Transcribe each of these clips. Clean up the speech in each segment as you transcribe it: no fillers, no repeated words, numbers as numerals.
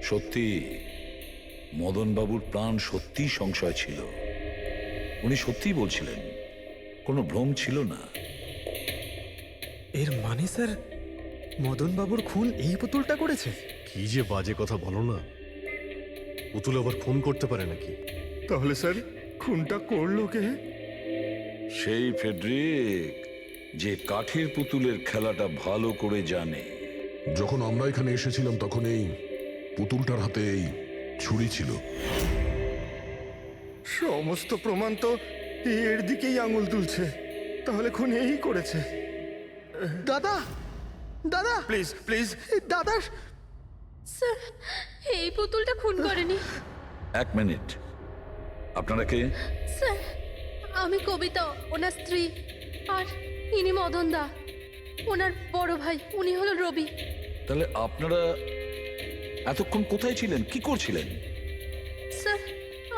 সত্যি মদনবাবুর প্রাণ সত্যি সংশয় ছিল। উনি সত্যিই বলছিলেন, কোনো ভ্রম ছিল না। এর মানে স্যার মদন বাবুর খুন এই পুতুলটা করেছে? কি যে বাজে কথা বলো না। পুতুল আবার খুন করতে পারে নাকি? তাহলে স্যার খুনটা করলো কে? সেই ফেডরিক যে কাঠের পুতুলের খেলাটা ভালো করে জানে। যখন আমরা এখানে এসেছিলাম তখন এই পুতুলটার হাতে এই ছুরি ছিল। সমস্ত প্রমাণ তো এর দিকেই আঙুল তুলছে। তাহলে খুন এই করেছে। দাদা দাদা প্লিজ প্লিজ দাদা স্যার, এই পুতুলটা খুন করেনি। এক মিনিট, আপনারা কে? স্যার, আমি কবিতা, ওনার স্ত্রী, আর ইনি মদন দা, ওনার বড় ভাই। উনি হলো রবি। তাহলে আপনারা এতক্ষণ কোথায় ছিলেন, কি করছিলেন? স্যার,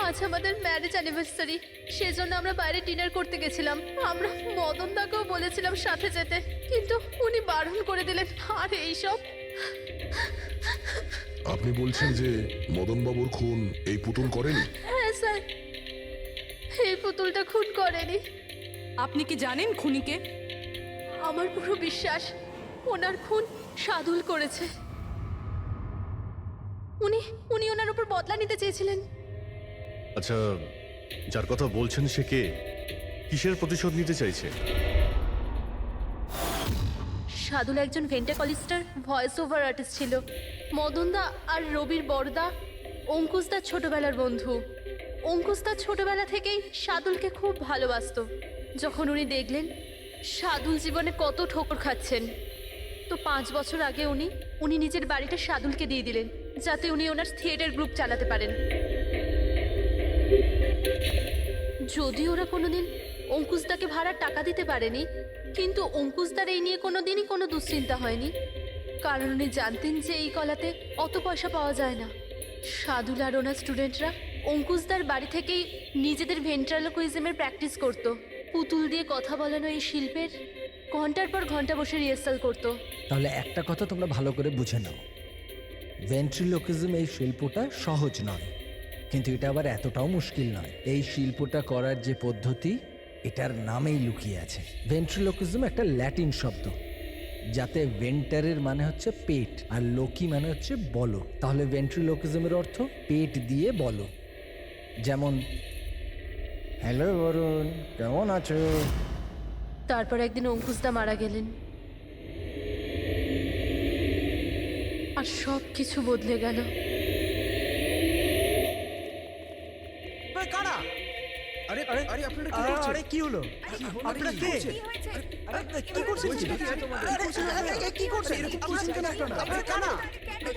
আজ আমাদের ম্যারেজ অ্যানিভার্সারি, সেজন্য আমরা বাইরে ডিনার করতে গেছিলাম। আমরা মদন দাকেও বলেছিলাম সাথে যেতে, কিন্তু উনি বারণ করে দিলেন। আর এইসব। আপনি বলছেন যে মদনবাবুর খুন এই পুতুল করেনি? হ্যাঁ স্যার, এই পুতুলটা খুন করেনি। আপনি কি জানেন খুনিকে? আমার পুরো বিশ্বাস ওনার খুন সাদুল করেছে। উনি উনি ওনার উপর বদলা নিতে চেয়েছিলেন। আচ্ছা, যার কথা বলছেন সে কে? কিসের প্রতিশোধ নিতে চাইছে? সাদুল একজন ভেন্টাকলিস্টার ভয়েস ওভার আর্টিস্ট ছিল। মদনদা আর রবির বড়দা অঙ্কুশদার ছোটবেলার বন্ধু। অঙ্কুশদা ছোটবেলা থেকেই সাদুলকে খুব ভালোবাসতো। যখন উনি দেখলেন সাদুল জীবনে কত ঠোকর খাচ্ছেন, তো 5 বছর আগে উনি নিজের বাড়িটা সাদুলকে দিয়ে দিলেন, যাতে উনি ওনার থিয়েটার গ্রুপ চালাতে পারেন। যদি ওরা কোনোদিন অঙ্কুশদাকে ভাড়ার টাকা দিতে পারেনি, কিন্তু অঙ্কুশদার এই নিয়ে কোনোদিনই কোনো দুশ্চিন্তা হয়নি, কারণ উনি জানতেন যে এই কলাতে অত পয়সা পাওয়া যায় না। সাদুল আর ওনার স্টুডেন্টরা অঙ্কুশদার বাড়ি থেকেই নিজেদের ভেন্ট্রালোকুইজমের প্র্যাকটিস করত। পুতুল দিয়ে কথা বলানো এই শিল্পের ঘন্টার পর ঘন্টা বসে রিহার্সাল করতো। তাহলে একটা কথা তোমরা ভালো করে বুঝে নাও, ভেন্ট্রিলোকিজম এই শিল্পটা সহজ নয়, কিন্তু এটা আবার এতটাও মুশকিল নয়। এই শিল্পটা করার যে পদ্ধতি, এটার নামেই লুকিয়ে আছে। ভেন্ট্রিলোকিজম একটা ল্যাটিন শব্দ, যাতে ভেন্টারের মানে হচ্ছে পেট আর লোকি মানে হচ্ছে বলো। তাহলে ভেন্ট্রিলোকিজমের অর্থ পেট দিয়ে বলো। যেমন, হ্যালো বরুণ, কেমন আছো? তারপর একদিন অঙ্কুশদা মারা গেলেন, আর সব কিছু বদলে গেল। কারা? আরে আরে আরে আপনারা কি করছেন? আরে কি হলো? আপনারা কে? আরে কি করছেন? আরে কি করছেন? এরকম করছেন কেন আপনারা? আপনারা কারা?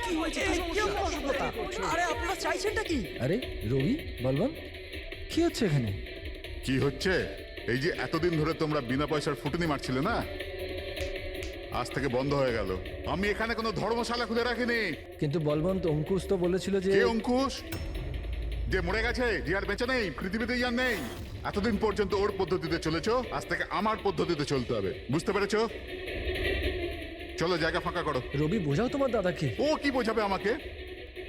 কি হয়েছে? কি অসুবিধা? আরে আপনারা চাইছেনটা কি? আরে রবি, বলবান, কি হচ্ছে এখানে? কি হচ্ছে? এই যে এতদিন ধরে তোমরা বিনা পয়সার ফুটনি মারছিলে না, আজ থেকে বন্ধ হয়ে গেল। আমি এখানে কোনো ধর্মশালা খুলে রাখিনি। কিন্তু বলবন্ত, অঙ্কুশ তো বলেছিল যে... কে অঙ্কুশ? যে মরে গেছে, যে আর বেঁচে নেই, পৃথিবীতে আর নেই। এতদিন পর্যন্ত ওর পদ্ধতিতে চলেছো, আজ থেকে আমার পদ্ধতিতে চলতে হবে। বুঝতে পেরেছো? চলো, জায়গা ফাঁকা করো। রবি, বোঝাও তোমার দাদাকে। ও কি বোঝাবে আমাকে?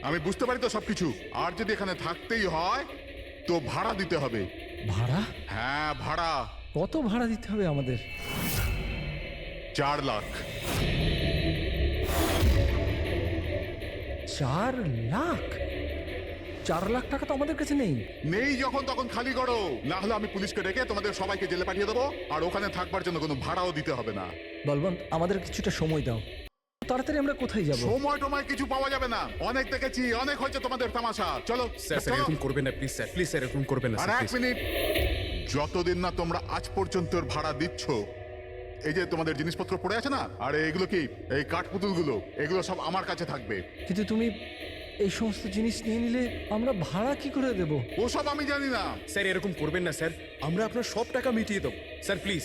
আমি বুঝতে পারি তো সবকিছু। আর যদি এখানে থাকতেই হয় তো ভাড়া দিতে হবে। ভাড়া? হ্যাঁ, ভাড়া। কত ভাড়া দিতে হবে আমাদের? 4 লাখ। 4 লাখ? 4 লাখ টাকা তো আমাদের কাছে নেই। নেই যখন তখন খালি করো, না হলে আমি পুলিশকে ডেকে তোমাদের সবাইকে জেলে পাঠিয়ে দেবো, আর ওখানে থাকবার জন্য কোনো ভাড়াও দিতে হবে না। বলবন্ত, আমাদের কিছুটা সময় দাও। তাড়াতাড়ি আমরা কোথায় যাব? সময় টময় কিছু পাওয়া যাবে না। অনেক দেখেছি, অনেক হয়েছে তোমাদের তামাশা। চলো স্যার চলো। এরকম করবেন না প্লিজ স্যার, প্লিজ স্যার এরকম করবেন না আর স্যার, 1 মিনিট, যতদিন না তোমরা আজ পর্যন্ত ওর ভাড়া দিচ্ছ, এই যে তোমাদের জিনিসপত্র পড়ে আছে না, আর এগুলো কি, এই কাঠপুতুলগুলো, এগুলো সব আমার কাছে থাকবে। কিন্তু তুমি এই সমস্ত জিনিস নিয়ে নিলে আমরা ভাড়া কি করে দেব? ওসব আমি জানি না। স্যার এরকম করবেন না স্যার, আমরা আপনার সব টাকা মিটিয়ে দেবো স্যার, প্লিজ।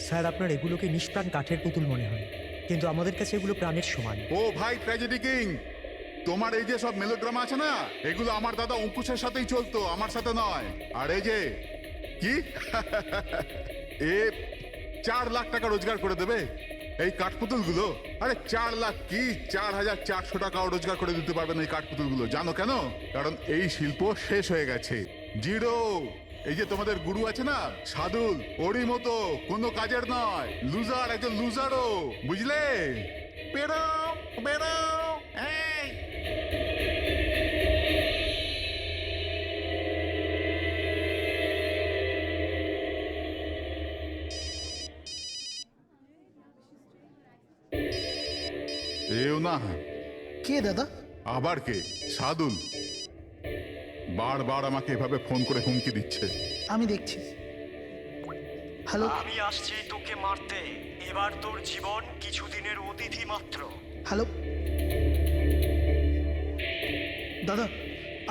স্যার, আপনার এগুলোকে নিষ্প্রাণ কাঠের পুতুল মনে হয়, কিন্তু আমাদের কাছে এগুলো প্রাণের সমান। ও ভাই ট্র্যাজেডি কিং, তোমার এই যে সব মেলোড্রামা আছে না, এগুলো আমার দাদা অঙ্কুশের সাথেই চলতো, আমার সাথে নয়। আর এই যে কি এ 4 লাখ টাকা রোজগার করে দেবে এই কাঠপুতুলগুলো, আরে 4 লাখ কি 4,400 টাকাও রোজগার করে দিতে পারবেন এই কাঠপুতুলগুলো। জানো কেন? কারণ এই শিল্প শেষ হয়ে গেছে, জিরো। এই যে তোমাদের গুরু আছে না সাদুল, ওরই মতো কোনো কাজের নয়, লুজার, একজন লুজারও, বুঝলে? বেরো বেরো এই। এও না, কে দাদা? আবার কে? সাদুল বারবার আমাকে এভাবে ফোন করে হুমকি দিচ্ছে। আমি দেখছি। হ্যালো আমি আসছি তোকে মারতে। এবার তোর জীবন কিছুদিনের অতিথি মাত্র। হ্যালো দাদা,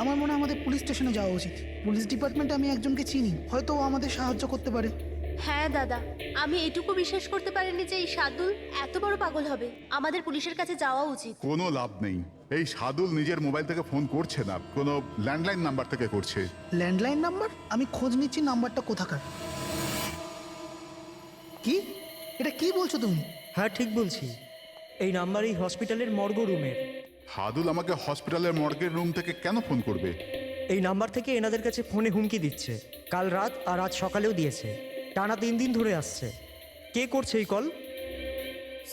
আমার মনে হয় আমাদের পুলিশ স্টেশনে যাওয়া উচিত। পুলিশ ডিপার্টমেন্টে আমি একজনকে চিনি, হয়তো ও আমাদের সাহায্য করতে পারে। হ্যাঁ দাদা, আমি এটুকু বিশ্বাস করতে পারিনি যে এই সাদুল এত বড় পাগল হবে। আমাদের পুলিশের কাছে যাওয়া উচিত। কোনো লাভ নেই, এই সাদুল নিজের মোবাইল থেকে ফোন করছে না, কোনো ল্যান্ডলাইন নাম্বার থেকে করছে। Landline number? আমি খোঁজ নিচ্ছি নাম্বারটা কোথাকার। কি? এটা কি বলছো তুমি? হ্যাঁ ঠিক বলছি, এই নাম্বার এই হসপিটালের মর্গ রুমের। সাদুল আমাকে হসপিটালের মর্গের রুম থেকে কেন ফোন করবে? এই নাম্বার থেকে এনাদের কাছে ফোনে হুমকি দিচ্ছে, কাল রাত আর আজ সকালেও দিয়েছে, টানা 3 দিন ধরে আসছে। কে করছে এই কল?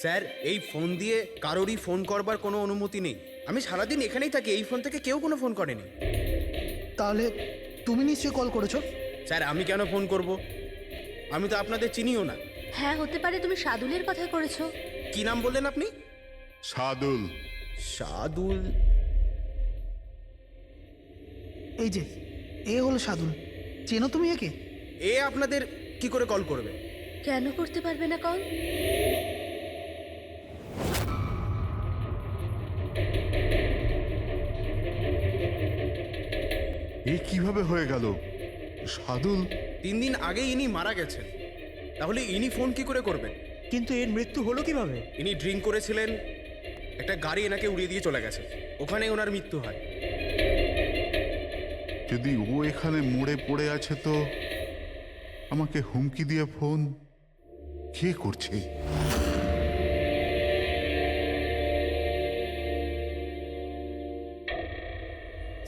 স্যার, এই ফোন দিয়ে কারোরই ফোন করবার কোনো অনুমতি নেই। আমি সারাদিন এখানেই থাকি, এই ফোন থেকে কেউ কোনো ফোন করেনি। তাহলে তুমি নিশ্চয়ই কল করেছো? স্যার, আমি কেন ফোন করব? আমি তো আপনাদের চিনিও না। হ্যাঁ হতে পারে তুমি সাদুলের কথা করেছো। কি নাম বললেন আপনি? সাদুল। সাদুল? এই যে এ হলো সাদুল, চেনো তুমি একে? এ আপনাদের কি করে কল করবে? কেন করতে পারবে না কল? এ কিভাবে হয়ে গেল? সাদুল 3 দিন আগে ইনি মারা গেছেন, তাহলে ইনি ফোন কি করে করবেন? কিন্তু এর মৃত্যু হলো কিভাবে? ইনি ড্রিঙ্ক করেছিলেন, একটা গাড়ি এনাকে উড়িয়ে দিয়ে চলে গেছে, ওখানে ওনার মৃত্যু হয়। যদি ও এখানে মরে পড়ে আছে তো আমাকে হুমকি দিয়ে ফোন কে করছে?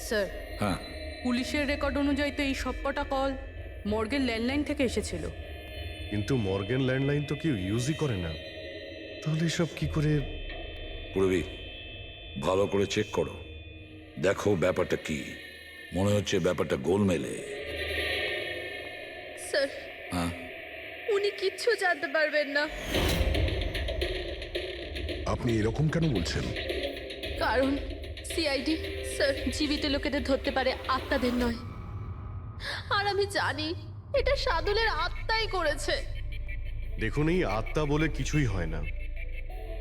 স্যার, হ্যাঁ, পুলিশের রেকর্ড অনুযায়ী তো এই সবকটা কল মর্গের ল্যান্ডলাইন থেকে এসেছিল। কিন্তু মর্গেন ল্যান্ডলাইন তো কেউ ইউজই করে না, তাহলে এসব কি করে? পুরবি ভালো করে চেক করো, দেখো ব্যাপারটা কি। মনে হচ্ছে ব্যাপারটা গোলমেলে। স্যার, হ্যাঁ, উনি কিচ্ছু জানতে পারবেন না। আপনি এরকম কেন বলছেন? কারণ সিআইডি স্যার জীবিত লোকেদের ধরতে পারে, আত্মাদের নয়। আর আমি জানি এটা সাদুলের আত্মাই করেছে। দেখুন, এই আত্মা বলে কিছুই হয় না।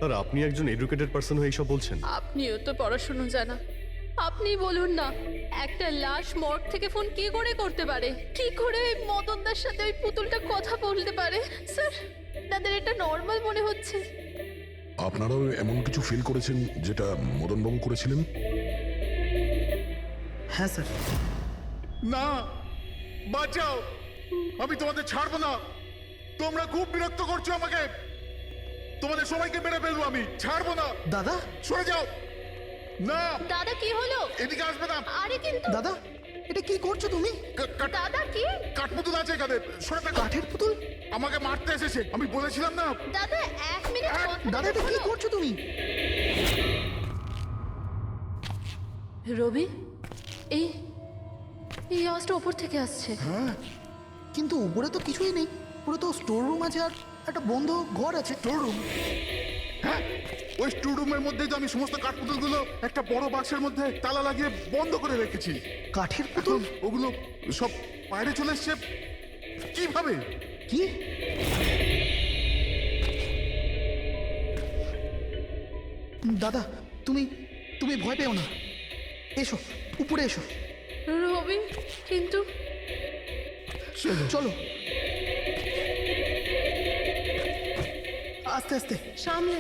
আর আপনি একজন এডুকেটেড পার্সন হয়ে এইসব বলছেন? আপনিও তো পড়াশুনো জানা, আপনি বলুন না, একটা লাশ মর্গ থেকে ফোন কি করে করতে পারে? কি করে ওই মদনদার সাথে ওই পুতুলটা কথা বলতে পারে? স্যার, তাদের এটা নর্মাল মনে হচ্ছে। আপনারাও এমন কিছু ফিল করেছেন যেটা মদনবাবু করেছিলেন? হ্যাঁ স্যার। না, বাঁচাও, আমি তোমাদের ছাড়বো না। তোমরা খুব বিরক্ত করছো আমাকে, তোমাদের সবাইকে মেরে ফেলবো আমি, ছাড়বো না। দাদা, সরে যাও। না, দাদা কি হলো? এদিকে আসবে না। আরে কিন্তু দাদা এটা কি করছো তুমি? দাদা কি? কাঠপুতুল আছে এখানে, সরে থাকো। কাঠের পুতুল? আমাকে মারতে এসেছে, আমি বলেছিলাম না। দাদা 1 মিনিট দাদা এটা কি করছো তুমি? রবি, এই এই আওয়াজটা ওপর থেকে আসছে। কিন্তু উপরে তো কিছুই নেই, পুরো তো স্টোর রুম আছে আর একটা বন্ধ ঘর আছে। Store room? হ্যাঁ, ওই স্টোর রুমের মধ্যেই তো আমি সমস্ত কাঠপুতুলগুলো একটা বড় বাক্সের মধ্যে তালা লাগিয়ে বন্ধ করে রেখেছি। কাঠের পুতুল? ওগুলো সব বাইরে চলে এসছে কিভাবে? কি? দাদা তুমি তুমি ভয় পেও না, এসো উপরে এসো। রবি, কিন্তু চলো আস্তে আস্তে। সামলে।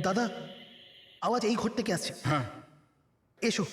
দাদা আওয়াজ এই ঘর থেকে আসছে। হ্যাঁ এসো।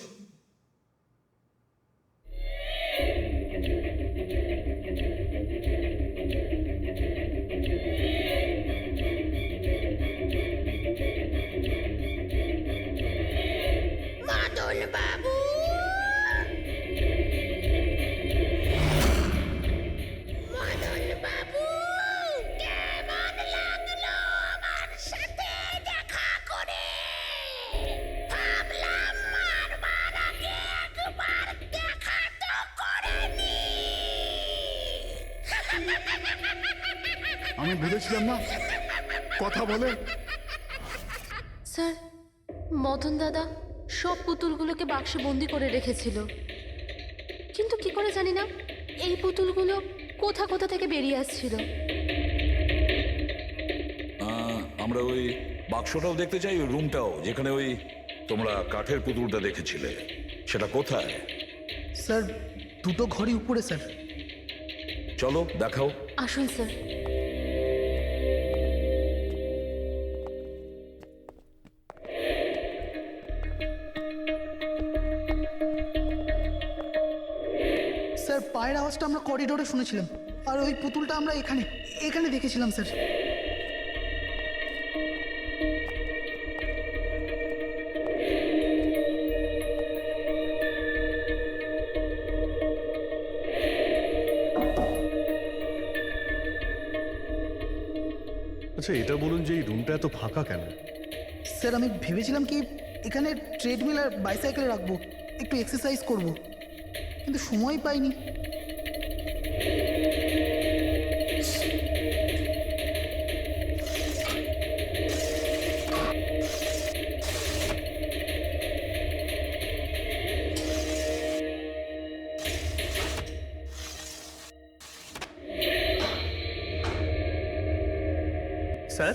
আমি ভেবেছিলাম না কথা বলে। স্যার, মদন দাদা সব পুতুলগুলোকে বাক্সে বন্দি করে রেখেছিল, কিন্তু কি করে জানি না এই পুতুলগুলো কোথা কোথা থেকে বেরিয়ে আসছিল। আমরা ওই বাক্সটাও দেখতে চাই, ওই রুমটাও যেখানে ওই তোমরা কাঠের পুতুলটা দেখেছিলে, সেটা কোথায়? স্যার দুটো ঘরই উপরে স্যার। চলো দেখাও। আসুন স্যার। স্যার পায়ের আওয়াজটা আমরা করিডোরে শুনেছিলাম, আর ওই পুতুলটা আমরা এখানে এখানে দেখেছিলাম স্যার। আচ্ছা এটা বলুন যে এই রুমটা এত ফাঁকা কেন? স্যার আমি ভেবেছিলাম কি এখানে ট্রেডমিল আর বাইসাইকেল রাখবো, একটু এক্সারসাইজ করব, কিন্তু সময় পাইনি। স্যার,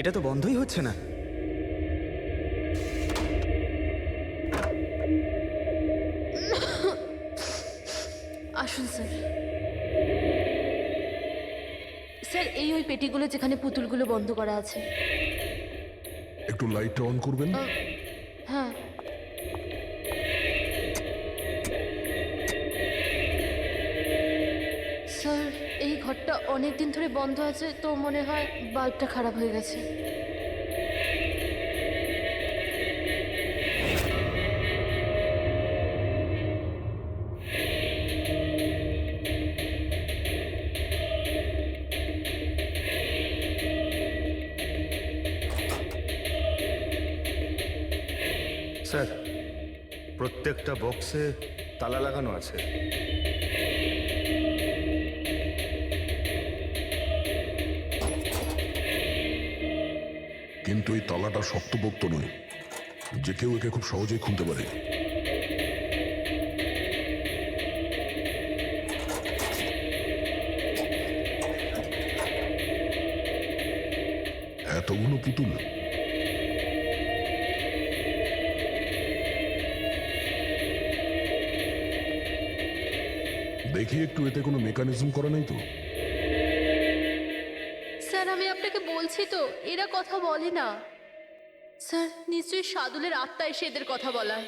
এটা তো বন্ধই হচ্ছে না। আসুন স্যার। স্যার, এই ওই পেটিগুলো যেখানে পুতুলগুলো বন্ধ করা আছে। একটু লাইটটা অন করবেন? হ্যাঁ। স্যার, এই ঘরটা অনেক দিন ধরে বন্ধ আছে, তো মনে হয় বাল্বটা খারাপ হয়ে গেছে। স্যার প্রত্যেকটা বক্সে তালা লাগানো আছে। কিন্তু এই তালাটা শক্তপোক্ত নয়, যে কেউ একে খুব সহজেই খুলতে পারে। এতগুলো পুতুল, দেখি একটু এতে কোনো মেকানিজম করা নেই তো? স্যার, আমি আপনাকে বলছি তো, এরা কথা বলে না। স্যার, নিশ্চয়ই সাদুলের আত্মা এসে এদের কথা বলায়।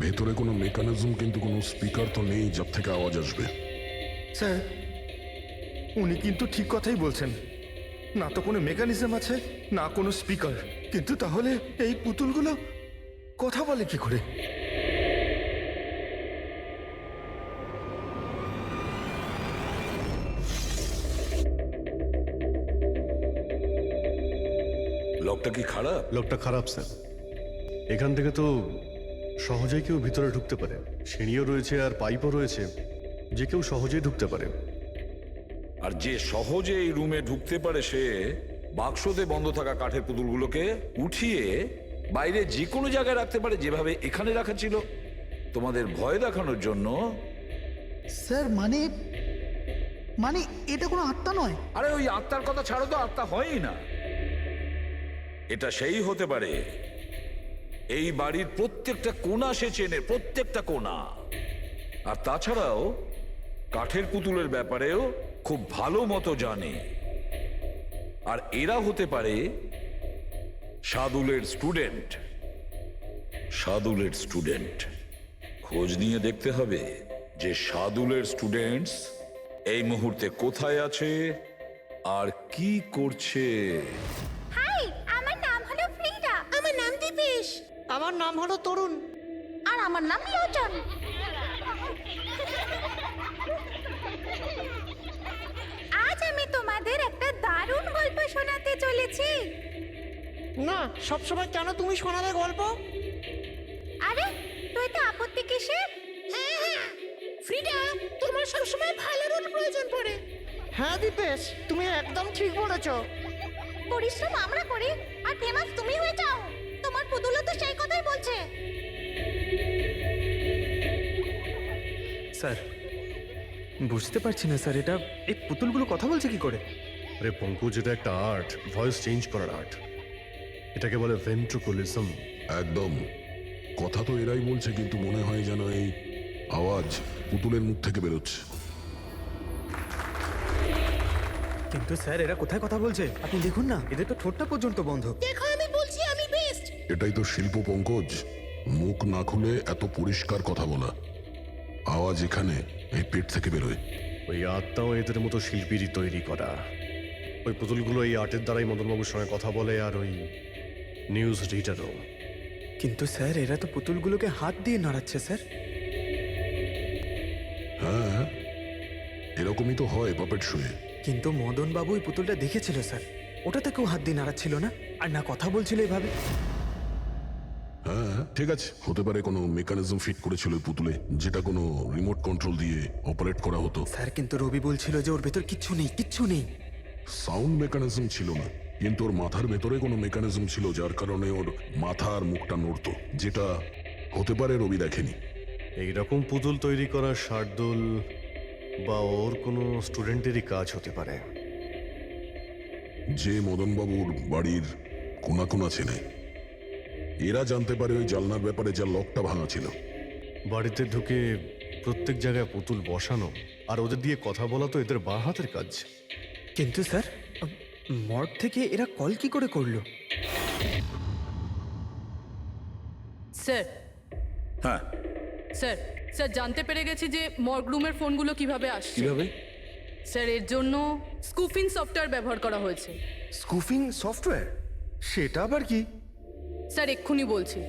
ভেতরে কোনো মেকানিজম কিন্তু কোনো স্পিকার তো নেই যার থেকে আওয়াজ আসবে। স্যার উনি কিন্তু ঠিক কথাই বলছেন, না তো কোনো মেকানিজম আছে না কোনো স্পিকার, কিন্তু তাহলে এই পুতুলগুলো কথা বলে কি করে? লকটা কি খারাপ? লোকটা খারাপ স্যার, এখান থেকে তো সহজেই কেউ ভিতরে ঢুকতে পারে, সিঁড়িও রয়েছে আর পাইপও রয়েছে, যে কেউ সহজেই ঢুকতে পারে। আর যে সহজে এই রুমে ঢুকতে পারে সে বাক্সতে বন্ধ থাকা কাঠের পুতুলগুলোকে উঠিয়ে বাইরে যে কোনো জায়গায় রাখতে পারে, যেভাবে এখানে রাখা ছিল তোমাদের ভয় দেখানোর জন্য। স্যার মানে মানে এটা কোনো আত্মা নয়? আরে ওই আত্মার কথা ছাড়ো তো, আত্মা হয়ই না। এটা সেই হতে পারে এই বাড়ির প্রত্যেকটা কোণা সে চেনে, প্রত্যেকটা কোণা। আর তাছাড়াও কাঠের পুতুলের ব্যাপারেও খুব ভালো মতো জানে। আর এরা হতে পারে শাদুলের স্টুডেন্ট। শাদুলের স্টুডেন্ট। খোঁজ নিয়ে দেখতে হবে যে শাদুলের স্টুডেন্টস এই মুহূর্তে কোথায় আছে আর কি করছে। হাই, আমার নাম হলো ফ্রিডা। আমার নাম দীপেশ। আমার নাম হলো তরুণ। আর আমার নাম লোচন। আজ আমি তোমাদের একটা দারুণ গল্প শোনাতে চলেছি। না, সবসময় কেন তুমি শোনাবে গল্প? আরে তুই তো আপত্তি কিসের? হ্যাঁ, ফ্রিডা, তোমার সবসময় ভালো রোল প্রয়োজন পড়ে। হ্যাঁ দীপেশ, তুমি একদম ঠিক বলেছো। পরিশ্রম আমরা করি আর ফেমাস তুমি হয়ে যাও। তোমার পুতুলও তো সেই কথাই বলছে। স্যার, বুঝতে পারছি না স্যার, এটা এই পুতুলগুলো কথা বলছে কি করে? আরে পঙ্কজ, এটা একটা আর্ট, ভয়েস চেঞ্জ করার আর্ট। এটাকে বলে ভেন্ট্রিকুলিজম। একদম। কথা তো এরাই বলছে, কিন্তু মনে হয় যেন এই আওয়াজ পুতুলের মুখ থেকে বেরোচ্ছে। কিন্তু স্যার, এরা কোথায় কথা বলছে? আপনি দেখুন না, এদের তো ঠোঁটটা পর্যন্ত বন্ধ। দেখো, আমি বলছি আমি বেস্ট। এটাই তো শিল্প পঙ্কজ, মুখ না খুলে এত পরিষ্কার কথা বলা। আওয়াজ এখানে এই পেট থেকে বেরোয়। ওই আর্টটাও এদের মতো শিল্পীরই তৈরি করা। ওই পুতুলগুলো এই আর্টের দ্বারাই মদনবাবুর সঙ্গে কথা বলে, আর ওই নিউজ রিডারও। কিন্তু স্যার, এরা তো পুতুলগুলোকে হাত দিয়ে নাড়াচ্ছে স্যার। হ্যাঁ, এরকমই তো হয় পাপেট শুয়ে। কিন্তু মদন বাবু ওই পুতুলটা দেখেছিল স্যার, ওটাতে কেউ হাত দিয়ে নাড়াচ্ছিল না, আর না কথা বলছিল এভাবে। হ্যাঁ ঠিক আছে, হতে পারে কোনো মেকানিজম ফিট করেছিল ওই পুতুলে, যেটা কোনো রিমোট কন্ট্রোল দিয়ে অপারেট করা হতো। স্যার, কিন্তু রবি বলছিল যে ওর ভেতর কিচ্ছু নেই, কিচ্ছু নেই। সাউন্ড মেকানিজম ছিল না, কিন্তু ওর মাথার ভেতরে কোনো মেকানিজম ছিল, যার কারণে ওর মাথা আর মুখটা নড়তো, যেটা হতে পারে রবি দেখেনি। এইরকম পুতুল তৈরি করা শার্দুল বা ওর কোনো স্টুডেন্টেরই কাজ হতে পারে। যে মদনবাবুর বাড়ির কোনা কোনা চেনে, এরা জানতে পারে ওই জানলার ব্যাপারে, যা লকটা ভাঙা ছিল। বাড়িতে ঢুকে প্রত্যেক জায়গায় পুতুল বসানো আর ওদের দিয়ে কথা বলা তো এদের বাঁ হাতের কাজ। কিন্তু স্যার, মর্গ থেকে এরা কল কি করে করলো? স্যার, হ্যাঁ, স্যার, স্যার, জানতে পেরে গেছি যে মর্গ রুমের ফোনগুলো কিভাবে আসছে। কিভাবে? স্যার, এর জন্য স্কুফিং সফটওয়্যার ব্যবহার করা হয়েছে। স্কুফিং সফটওয়্যার? সেটা আবার কি? স্যার, এক্ষুনি বলছি।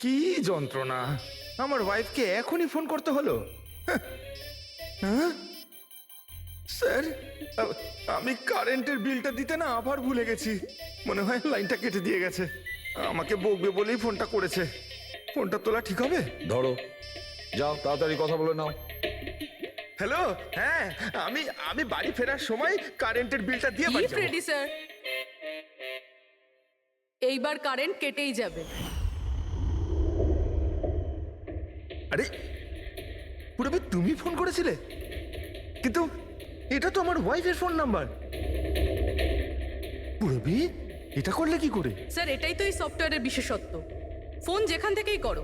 কি যন্ত্রণা! আমার ওয়াইফকে এখনই ফোন করতে হলো। হ্যাঁ স্যার, আমি কারেন্টের বিলটা দিতে না আবার ভুলে গেছি। মনে হয় লাইনটা কেটে দিয়ে গেছে। আমাকে বকবে বলেই ফোনটা করেছে। ফোনটা তোলা ঠিক হবে? ধরো, যাও তাড়াতাড়ি কথা বলে নাও। হ্যালো, হ্যাঁ, আমি বাড়ি ফেরার সময় কারেন্টের বিলটা দিয়ে বাড়ি যাবো। রেডি স্যার, এইবার কারেন্ট কেটেই যাবে। আরে পুরবি, তুমি ফোন করেছিলে? কিন্তু এটা তো আমার ওয়াইফের ফোন নাম্বার। পুরবি, এটা করলে কি করে? স্যার, এটাই তো এই সফটওয়্যারের বিশেষত্ব। ফোন যেখান থেকেই করো,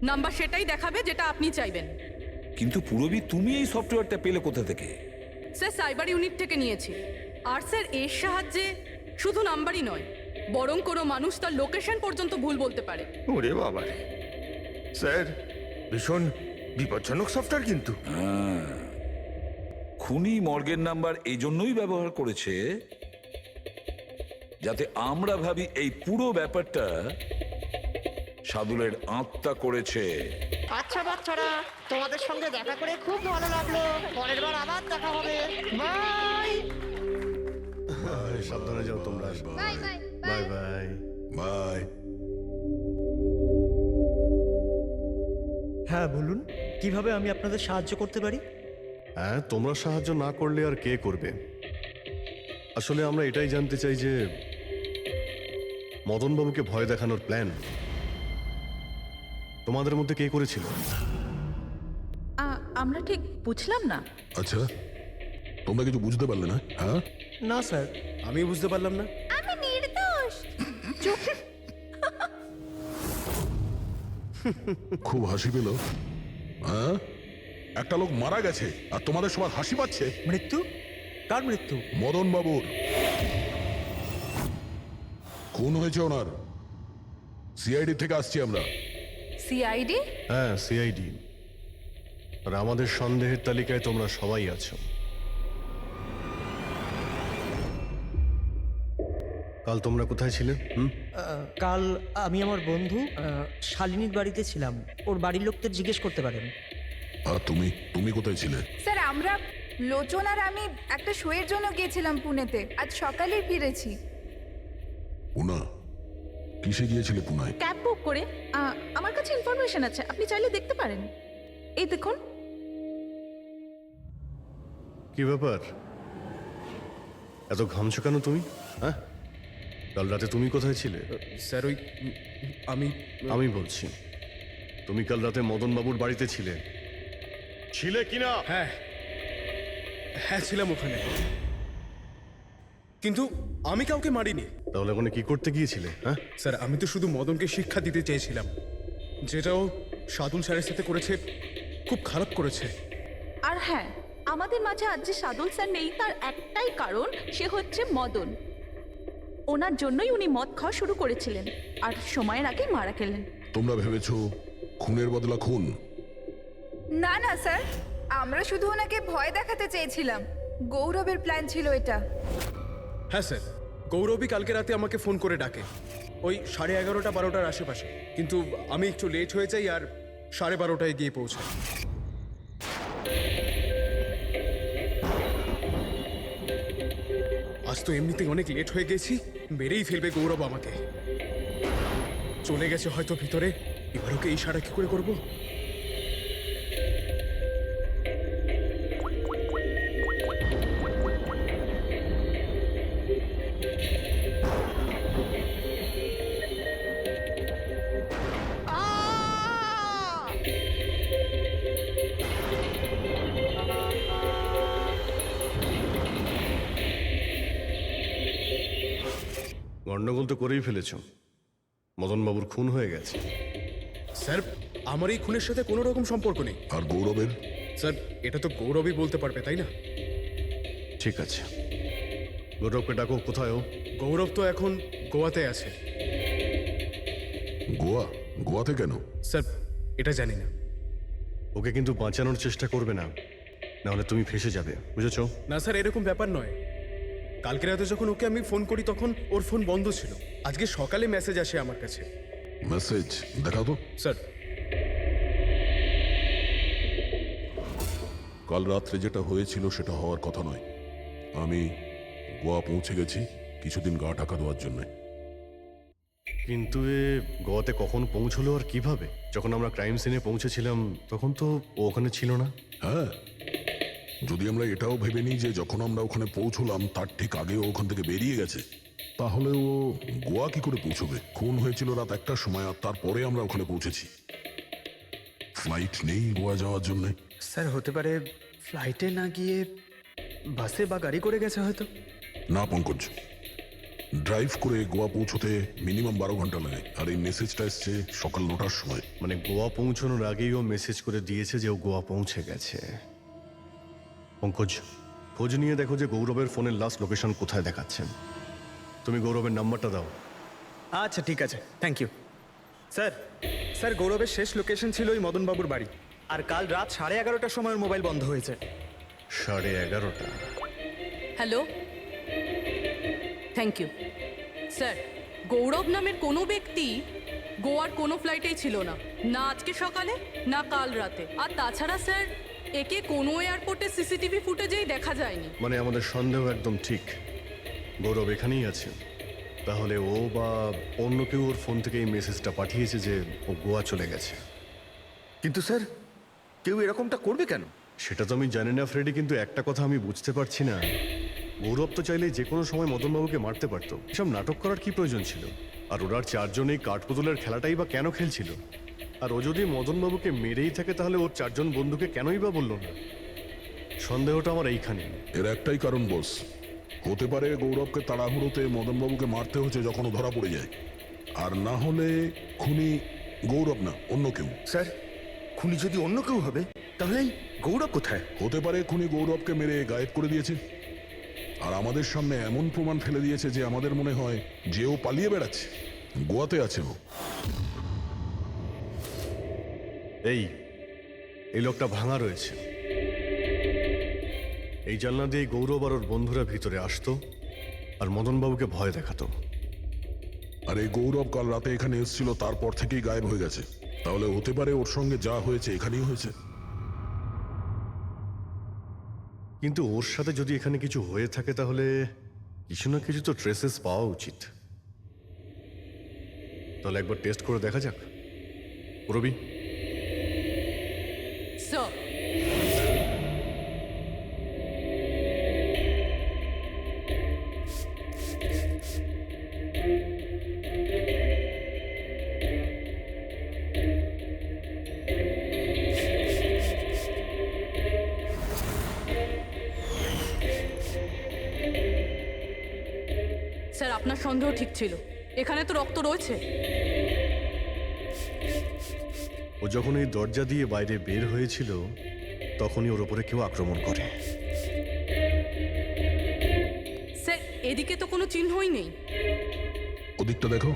নাম্বার সেটাই দেখাবে যেটা আপনি চাইবেন। কিন্তু পুরবি, তুমি এই সফটওয়্যারটা পেলে কোথা থেকে? স্যার, সাইবার ইউনিট থেকে নিয়েছি। আর স্যার, এর সাহায্যে শুধু নাম্বারই নয়, বরং কোনো মানুষ তার লোকেশন পর্যন্ত ভুল বলতে পারে। ওরে বাবা রে! স্যার, ভীষণ বিপজ্জনক সফটওয়্যার কিন্তু। খুনি মর্গের নাম্বার এই জন্যই ব্যবহার করেছে যাতে আমরা ভাবি এই পুরো ব্যাপারটা শাদুলের আত্মা করেছে। আচ্ছা বাচ্চারা, তোমাদের সঙ্গে দেখা করে খুব ভালো লাগলো। পরের বার আবার দেখা হবে। বাই। সাবধানে যাও তোমরা। Bye bye bye bye bye. হ্যাঁ বলুন, কিভাবে আমি আপনাদের সাহায্য করতে পারি? হ্যাঁ, তোমরা সাহায্য না করলে আর কে করবে? আসলে আমরা এটাই জানতে চাই যে মদনবাবুকে ভয় দেখানোর প্ল্যান তোমাদের মধ্যে কে করেছিল? আমরা ঠিক বুঝলাম না। আচ্ছা, তোমরা কিছু বুঝতে পারলে না? হ্যাঁ, না স্যার, আমি বুঝতে পারলাম না। আমি নির্দোষ। খুব হাসি পেল? হ্যাঁ, একটা লোক মারা গেছে আর তোমাদের সবার হাসি পাচ্ছে। মৃত্যু? কার মৃত্যু? মদন বাবুর খুন হয়েছে ওনার। সিআইডি থেকে আসছি আমরা। সিআইডি? হ্যাঁ, সিআইডি। আর আমাদের সন্দেহের তালিকায় তোমরা সবাই আছো। কাল তোমরা কোথায় ছিলে? কাল আমি আমার বন্ধু শালিনীর বাড়িতে ছিলাম। ওর বাড়ির লোকদের জিজ্ঞেস করতে পারেন। আর তুমি তুমি কোথায় ছিলে? স্যার আমরা লোচন আর আমি একটা শোয়ের জন্য গিয়েছিলাম পুনেতে, আজ সকালেই ফিরেছি। পুনা? কিসে গিয়েছিলে পুনায়? ক্যাব বুক করে আমার কাছে ইনফরমেশন আছে, আপনি চাইলে দেখতে পারেন। এই দেখুন। কি ব্যাপার, এত ঘামছো কেন তুমি? হ্যাঁ, কাল রাতে তুমি কোথায় ছিলে? স্যার ওই আমি বলছি, তুমি কাল রাতে মদন বাবুর বাড়িতে ছিলে কিনা? হ্যাঁ হ্যাঁ ছিলাম ওখানে, কিন্তু আমি কাউকে মারিনি। তাহলে ওখানে কি করতে গিয়েছিলে? হ্যাঁ স্যার আমি তো শুধু মদনকে শিক্ষা দিতে চেয়েছিলাম, যেটাও সাদুল স্যারের সাথে করেছে, খুব খারাপ করেছে। আর হ্যাঁ, আমাদের মাঝে আজ যে সাদুল স্যার নেই তার একটাই কারণ, সে হচ্ছে মদন। ওনার জন্যই উনি মদ খাওয়া শুরু করেছিলেন আর সময়ের আগেই মারা গেলেন। তোমরা ভেবেছো খুনের বদলা খুন? না না স্যার, আমরা শুধু ওনাকে ভয় দেখাতে চেয়েছিলাম। গৌরবের প্ল্যান ছিল এটা। হ্যাঁ স্যার, গৌরবই কালকে রাতে আমাকে ফোন করে ডাকে ওই 11:30-12টার আশেপাশে, কিন্তু আমি একটু লেট হয়ে যাই আর 12:30টায় গিয়ে পৌঁছাই। আজ তো এমনিতেই অনেক লেট হয়ে গেছি, মেরেই ফেলবে গৌরব আমাকে। চলে গেছে হয়তো ভিতরে, এবার ওকে ইশারা কি করে করবো? গন্ডগোল তো করেই ফেলেছ, মদন বাবুর খুন হয়ে গেছে। স্যার আমার এই খুনের সাথে কোনো রকম সম্পর্ক নেই। আর গৌরবের? স্যার এটা তো গৌরবই বলতে পারবে, তাই না? ঠিক আছে, গৌরবকে ডাকো। কোথায় ও? গৌরব তো এখন গোয়াতে আছে। গোয়া? গোয়াতে কেন? স্যার এটা জানি না। ওকে কিন্তু বাঁচানোর চেষ্টা করবে না, নাহলে তুমি ফেসে যাবে, বুঝেছো? না স্যার এরকম ব্যাপার নয়, কালকে রাতে যখন ওকে আমি ফোন করি তখন ওর ফোন বন্ধ ছিল। আজকে সকালে মেসেজ আসে আমার কাছে। মেসেজ দেখাও তো। স্যার কাল রাত্রে যেটা হয়েছিল সেটা হওয়ার কথা নয়। আমি গোয়া পৌঁছে গেছি কিছুদিন গা ঢাকা দেওয়ার জন্য। কিন্তু এ গোয়াতে কখন পৌঁছলো আর কিভাবে? যখন আমরা ক্রাইম সিনে পৌঁছেছিলাম তখন তো ও ওখানে ছিল না। হ্যাঁ, যদি আমরা এটাও ভেবে নিই যে যখন আমরা ওখানে পৌঁছলাম তার ঠিক আগেও ওখান থেকে বেরিয়ে গেছে, তাহলে ও গোয়া কি করে পৌঁছবে? খুন হয়েছিল রাত 1টার সময় আর তারপরে আমরা ওখানে পৌঁছেছি। ফ্লাইট নেই গোয়া যাওয়ার জন্য। স্যার হতে পারে ফ্লাইটে না গিয়ে বাসে বা গাড়ি করে গেছে হয়তো। না পঙ্কজ, ড্রাইভ করে গোয়া পৌঁছতে মিনিমাম 12 ঘন্টা লাগে, আর এই মেসেজটা এসছে সকাল 9টার সময়। মানে গোয়া পৌঁছানোর আগেই ও মেসেজ করে দিয়েছে যে ও গোয়া পৌঁছে গেছে। পঙ্কজ, খোঁজ নিয়ে দেখো যে গৌরবের ফোনের লাস্ট লোকেশন কোথায় দেখাচ্ছে। তুমি গৌরবের নাম্বারটা দাও। আচ্ছা ঠিক আছে, থ্যাংক ইউ স্যার। স্যার গৌরবের শেষ লোকেশন ছিল ওই মদনবাবুর বাড়ি, আর কাল রাত 11:30টার সময় ওর মোবাইল বন্ধ হয়েছে। 11:30? Hello, thank you sir. Gaurav নামের কোনো ব্যক্তি গোয়ার কোনো ফ্লাইটেই ছিল না, না আজকে সকালে না কাল রাতে। আর তাছাড়া স্যার একে কোনো এয়ারপোর্টে সিসিটিভি ফুটেজেই দেখা যায়নি। মানে আমাদের সন্দেহ একদম ঠিক, গৌরব এখানেই আছে। তাহলে ও বা অন্য কেউ ওর ফোন থেকে এই মেসেজটা পাঠিয়েছে যে ও গোয়া চলে গেছে। কিন্তু স্যার কেউ এরকমটা করবে কেন? সেটা তো আমি জানি না ফ্রেডি, কিন্তু একটা কথা আমি বুঝতে পারছি না, গৌরব তো চাইলে যে কোনো সময় মদনবাবুকে মারতে পারতো। এসব নাটক করার কি প্রয়োজন ছিল? আর ওরা চারজন এই কাঠপুতুলের খেলাটাই বা কেন খেলছিল? আর ও যদি মদনবাবুকে মেরেই থাকে তাহলে ওর 4 জন বন্ধুকে কেনই বা বললো না? সন্দেহটা আমার এইখানে। এর একটাই কারণ বস, হতে পারে গৌরবকে তাড়াহুড়োতে মদনবাবুকে মারতে হচ্ছে যখন ও ধরা পড়ে যায়, আর না হলে খুনি গৌরব না, অন্য কেউ। স্যার খুনি যদি অন্য কেউ হবে তাহলে এই গৌরব কোথায়? হতে পারে খুনি গৌরবকে মেরে গায়েব করে দিয়েছে, আর আমাদের সামনে এমন প্রমাণ ফেলে দিয়েছে যে আমাদের মনে হয় যে ও পালিয়ে বেড়াচ্ছে, গোয়াতে আছে ও। এই লোকটা ভাঙা রয়েছে। এই জানলা দিয়ে গৌরব আর ওর বন্ধুরা ভিতরে আসতো আর মদনবাবুকে ভয় দেখাতো। আর এই গৌরব কাল রাতে এখানে এসেছিল, তারপর থেকেই গায়েব হয়ে গেছে। তাহলে হতে পারে ওর সঙ্গে যা হয়েছে এখানেই হয়েছে। কিন্তু ওর সাথে যদি এখানে কিছু হয়ে থাকে তাহলে কিছু না কিছু তো ট্রেসেস পাওয়া উচিত। তাহলে একবার টেস্ট করে দেখা যাক। রবি, স্যার স্যার আপনার সন্দেহ ঠিক ছিল, এখানে তো রক্ত রয়েছে। ও যখন এই দরজা দিয়ে বাইরে বের হয়েছিল তখনই ওর ওপরে কেউ আক্রমণ করে। স্যার এদিকে তো কোনো চিহ্নই নেই। ওদিকটা দেখো।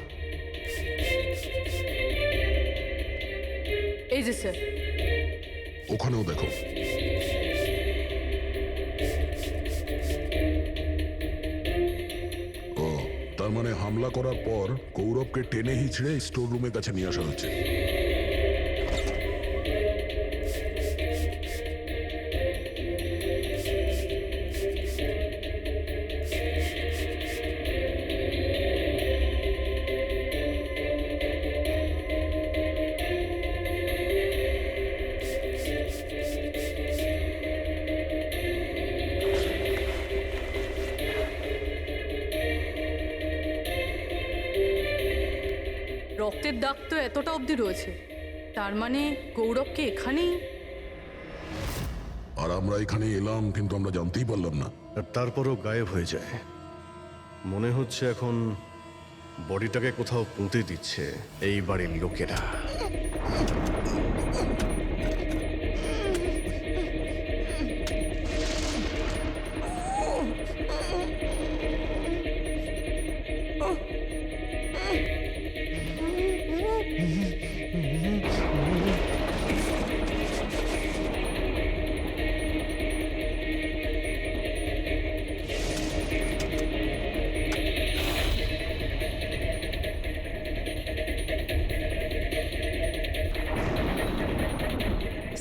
এই যে স্যার, ওখানেও দেখো। ও, তার মানে হামলা করার পর গৌরবকে টেনে হিচড়ে স্টোর রুমের কাছে নিয়ে আসা হচ্ছে। রক্তের দাগ তো এতটা অবধি রয়েছে, তার মানে গৌরবকে এখানেই। আর আমরা এখানে এলাম কিন্তু আমরা জানতেই পারলাম না। আর তারপরও গায়েব হয়ে যায়। মনে হচ্ছে এখন বডিটাকে কোথাও পুঁতে দিচ্ছে এই বাড়ির লোকেরা।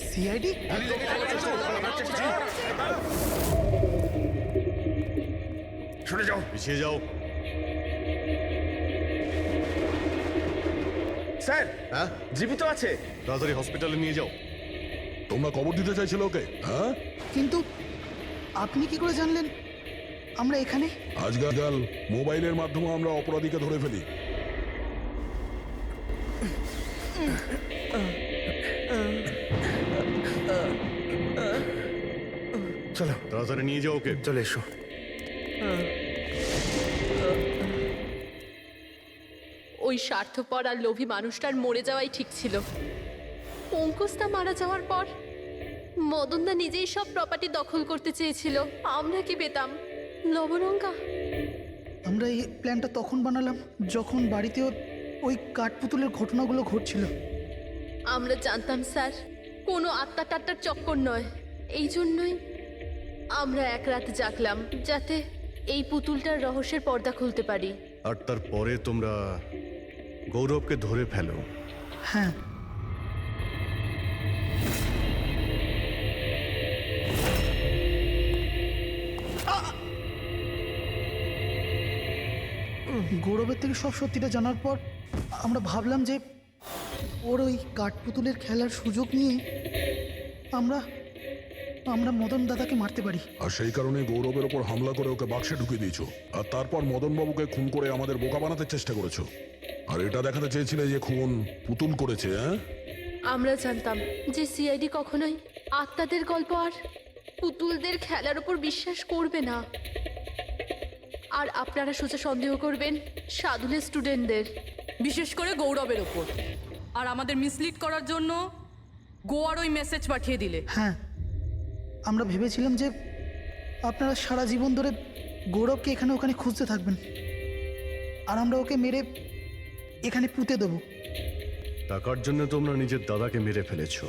সিআইডি? সরে যাও। পিছিয়ে যাও। স্যার হ্যাঁ, জীবিত আছে। তাড়াতাড়ি হসপিটালে নিয়ে যাও। তোমরা কবর দিতে চাইছিলে ওকে? হ্যাঁ, কিন্তু আপনি কি করে জানলেন আমরা এখানে? আজকাল মোবাইলের মাধ্যমে আমরা অপরাধীকে ধরে ফেলি। চলো তাড়াতাড়ি নিয়ে যাও ওকে। চলে এসো। ওই স্বার্থপর আর লোভী মানুষটার মরে যাওয়াই ঠিক ছিল। অঙ্কুশদা মারা যাওয়ার পর মদনদা নিজেই সব প্রপার্টি দখল করতে চেয়েছিল, আমরা কি পেতাম? লবণঙ্গা। আমরা এই প্ল্যানটা তখন বানালাম যখন বাড়িতে ওই কাঠপুতুলের ঘটনাগুলো ঘটছিল। আমরা জানতাম স্যার কোনো আত্মা টাত্মার চক্কর নয়, এই জন্যই আমরা এক রাত জাগলাম যাতে এই পুতুলটার রহস্যের পর্দা খুলতে পারি। আর তারপরে তোমরা গৌরবকে ধরে ফেলো। হ্যাঁ, গৌরবের থেকে সব সত্যিটা জানার পর আমরা ভাবলাম যে ওর ওই কাঠপুতুলের খেলার সুযোগ নিয়ে আমরা আমরা মদন দাদাকে মারতে পারি। আর সেই কারণে গৌরবের ওপর হামলা করে ওকে বাক্সে ঢুকিয়ে দিয়েছো, আর তারপর মদনবাবুকে খুন করে আমাদের বোকা বানাতে চেষ্টা করেছো। আর এটা দেখাতে চেয়েছিলে যে খুন পুতুল করেছে। হ্যাঁ, আমরা জানতাম যে সিআইডি কখনোই আত্মাদের গল্প আর পুতুলদের খেলার উপর বিশ্বাস করবে না, আর আপনারা সোজা সন্দেহ করবেন সাধুনের স্টুডেন্টদের, বিশেষ করে গৌরবের ওপর। আর আমাদের মিসলিড করার জন্য গোয়ার ওই মেসেজ পাঠিয়ে দিলে। হ্যাঁ, আমরা ভেবেছিলাম যে আপনারা সারা জীবন ধরে গৌরবকে এখানে ওখানে খুঁজতে থাকবেন, আর আমরা ওকে মেরে এখানে পুঁতে দেবো। টাকার জন্য তোমরা নিজের দাদাকে মেরে ফেলেছো।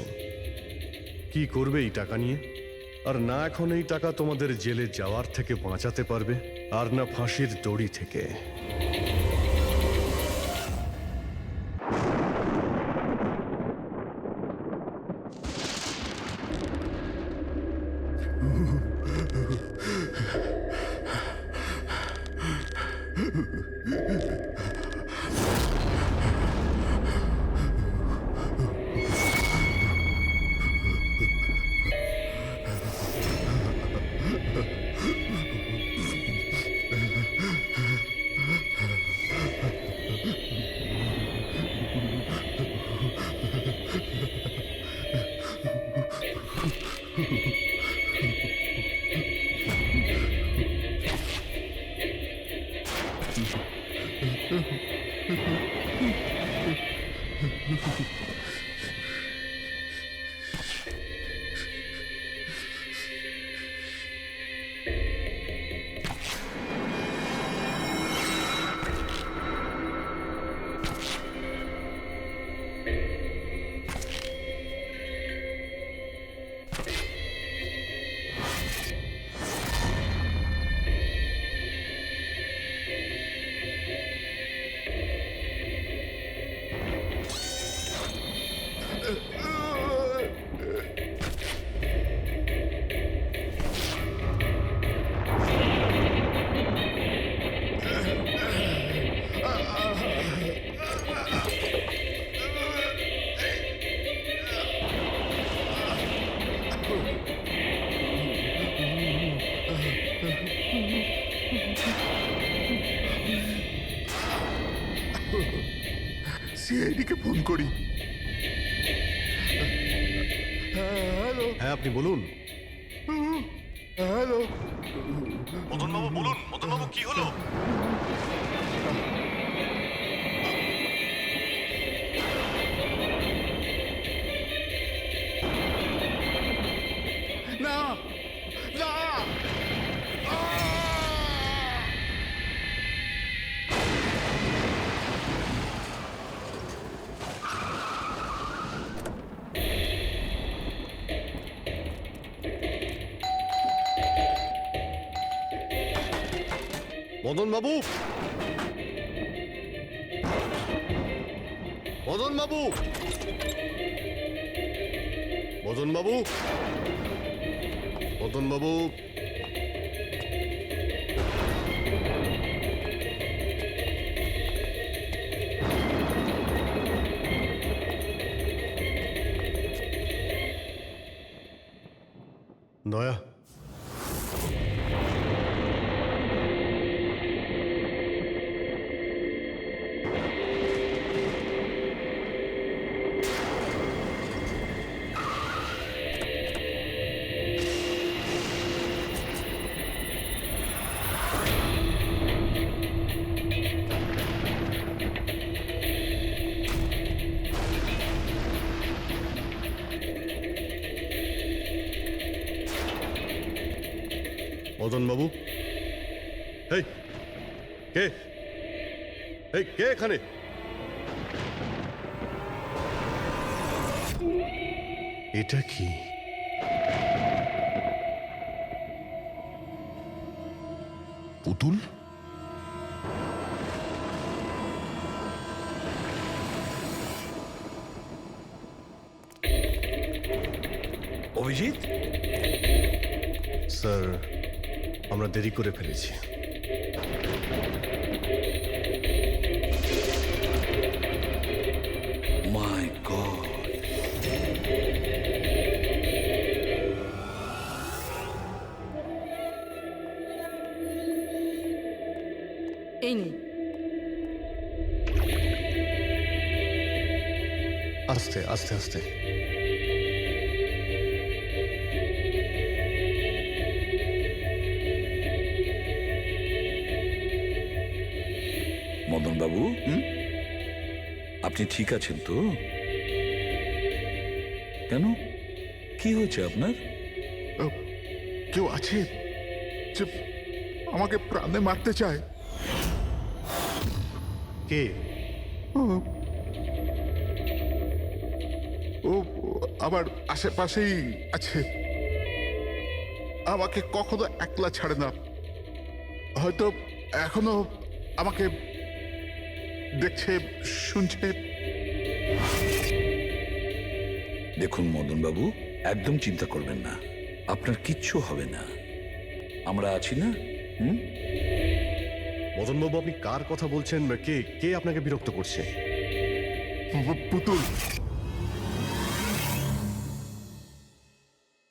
কি করবে এই টাকা নিয়ে? আর না এখন এই টাকা তোমাদের জেলে যাওয়ার থেকে বাঁচাতে পারবে, আর না ফাঁসির দড়ি থেকে। সিআইডিকে ফোন করি। হ্যাঁ, আপনি বলুন। হ্যালো, মদনবাবু বলুন। মদনবাবু, কি হলো? না না, মদনবাবু, মদনবাবু, মদনবাবু, মদনবাবু, দয়া, মদনবাবু, এই কে? এই কে এখানে? এটা কি? পুতুল? অভিজিৎ, স্যার, আমরা দেরি করে ফেলেছি। মাই গড, এই নিন। আস্তে আস্তে আস্তে। মদন বাবু, আপনি ঠিক আছেন তো? কেন, কি হয়েছে আপনার? কেউ আছে যে আমাকে প্রাণে মারতে চায়? কে? ও আমার আশেপাশেই আছে, আমাকে কখনো একলা ছাড়ে না। হয়তো এখনো আমাকে দেখছে, শুনছে। দেখুন মদনবাবু, একদম চিন্তা করবেন না, আপনার কিচ্ছু হবে না, আমরা আছি না? মদনবাবু, আপনি কার কথা বলছেন? কে কে আপনাকে বিরক্ত করছে? পুতুল,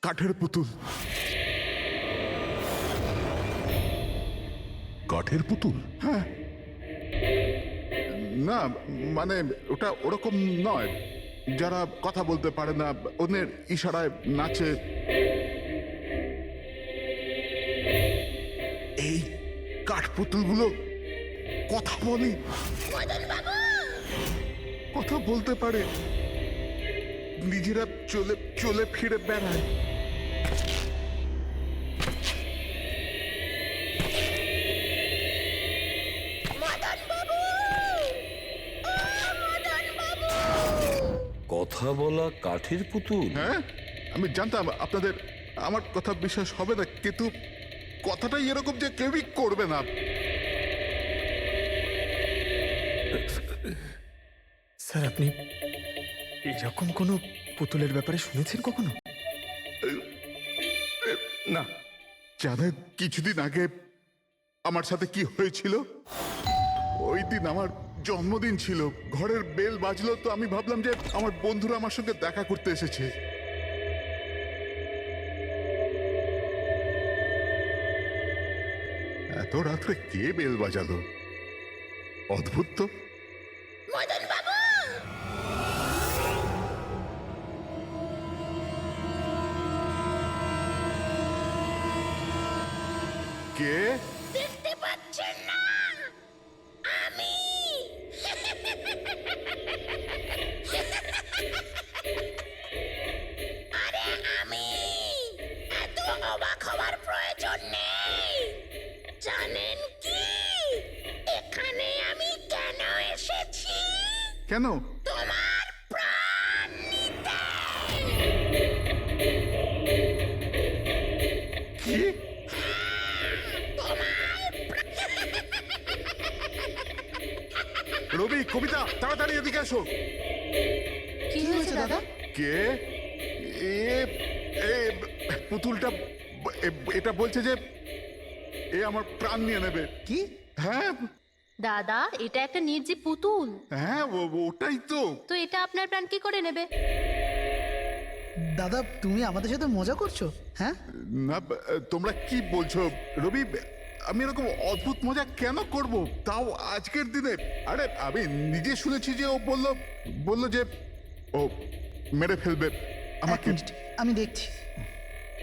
কাঠের পুতুল। কাঠের পুতুল? হ্যাঁ, না মানে ওটা ওরকম নয়, যারা কথা বলতে পারে না, অন্যের ইশারায় নাচে। এই কাঠপুতুলগুলো কথা বলে, কথা বলতে পারে, নিজেরা চলে চলে ফিরে বেড়ায়। কথা বলা কাঠের পুতুল? হ্যাঁ, আমি জানতাম আপনাদের আমার কথা বিশ্বাস হবে না, কিন্তু কথাটাই এরকম যে কেউই করবে না। স্যার, আপনি এরকম কোনো পুতুলের ব্যাপারে শুনেছেন কখনো? না। জানেন কিছুদিন আগে আমার সাথে কি হয়েছিল? ওই দিন আমার জন্মদিন ছিল, ঘরের বেল বাজলো, তো আমি ভাবলাম যে আমার বন্ধুরা আমার সঙ্গে দেখা করতে এসেছে। এত রাত্রে কে বেল বাজালো? অদ্ভুত তো। কে? দেখতে পাচ্ছেন না? আমি আরে আমি এত অবাক হওয়ার প্রয়োজন নেই। জানেন কি এখানে আমি কেন এসেছি? কেন? তোমার প্রাণ নিতে। কি? রবি, কবিতা, তাড়াতাড়ি এদিকে আসো। কি হয়েছে দাদা? কে? এ এ পুতুলটা এটা বলছে যে এ আমার প্রাণ নিয়ে নেবে। কি? হ্যাঁ দাদা, এটা একটা নির্জীব পুতুল, হ্যাঁ, ওটাই তো। তো এটা আপনার প্রাণ কি করে নেবে? দাদা, তুমি আমাদের সাথে মজা করছো? হ্যাঁ, না, তোমরা কি বলছো? রবি, আমি এরকম অদ্ভুত মজা কেন করব, তাও আজকের দিনে? আরে আমি নিজে শুনেছি যে ও বলল যে ও মেরে ফেলবে এক আমাকে। মিনিট, আমি দেখছি।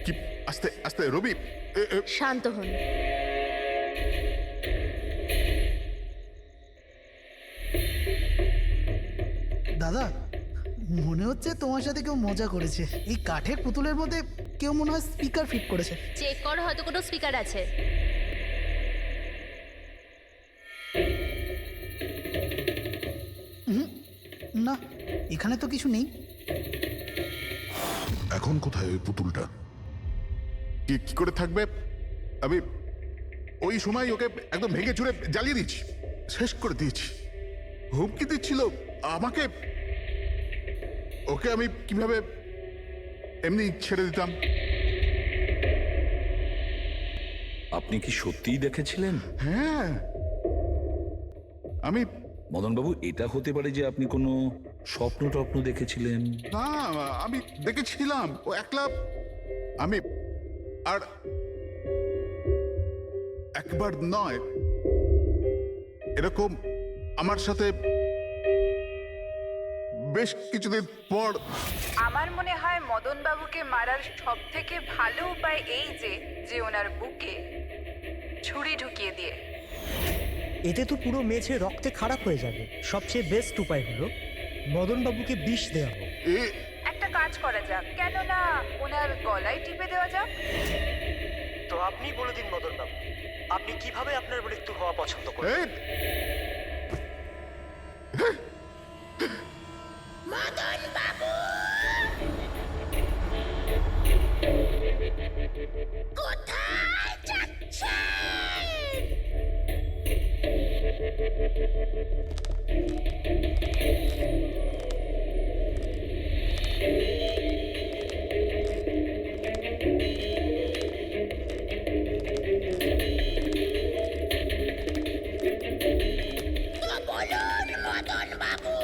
কি? আস্তে আস্তে রবি। শান্ত হন। দাদা, মনে হচ্ছে তোমার সাথে কেউ মজা করেছে। এই কাঠের পুতুলের মধ্যে কেউ মনে হয় স্পিকার ফিট করেছে। চেক কর, হয়তো কোনো স্পিকার আছে। না, এখানে তো কিছু নেই। এখন কোথায় ওই পুতুলটা? কি করে থাকবে? আমি ওই সময় ওকে একদম ভেঙে চুরে জ্বালিয়ে দিচ্ছি, শেষ করে দিয়েছি। হুমকি দিচ্ছিল আমাকে, ওকে আমি কিভাবে এমনি ছেড়ে দিতাম? আপনি কি সত্যিই দেখেছিলেন? হ্যাঁ, আমি। মদনবাবু, এটা হতে পারে যে আপনি কোনো স্বপ্ন টপ্ন দেখেছিলেন। না, আমি দেখেছিলাম ও একলা। আমি আর একবার নয়, এরকম আমার সাথে বেশ কিছুদিন পর। আমার মনে হয় মদন বাবুকে মারার সব থেকে ভালো উপায় এই যে ওনার বুকে ছুরি ঢুকিয়ে দিয়ে। এতে তো পুরো মেঝে রক্তে খারাপ হয়ে যাবে। সবচেয়ে বেস্ট উপায় হলো মদন বাবুকে বিষ দেওয়া হোক। একটা কাজ করা যাক, কেননা ওনার গলায় টিপে দেওয়া যাক। তো আপনি বলে দিন মদন বাবু, আপনি কিভাবে আপনার মৃত্যু হওয়া পছন্দ করেন? এই, মদন বাবু কোথায় যাচ্ছেন? তো বলুন মদন বাবু।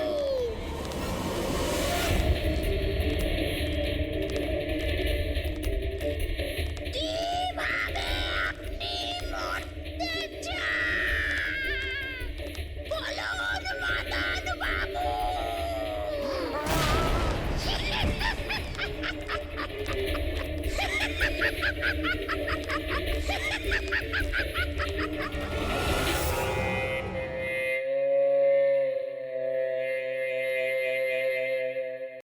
কিভাবে আপনি মরতে চান? বলুন মদন বাবু।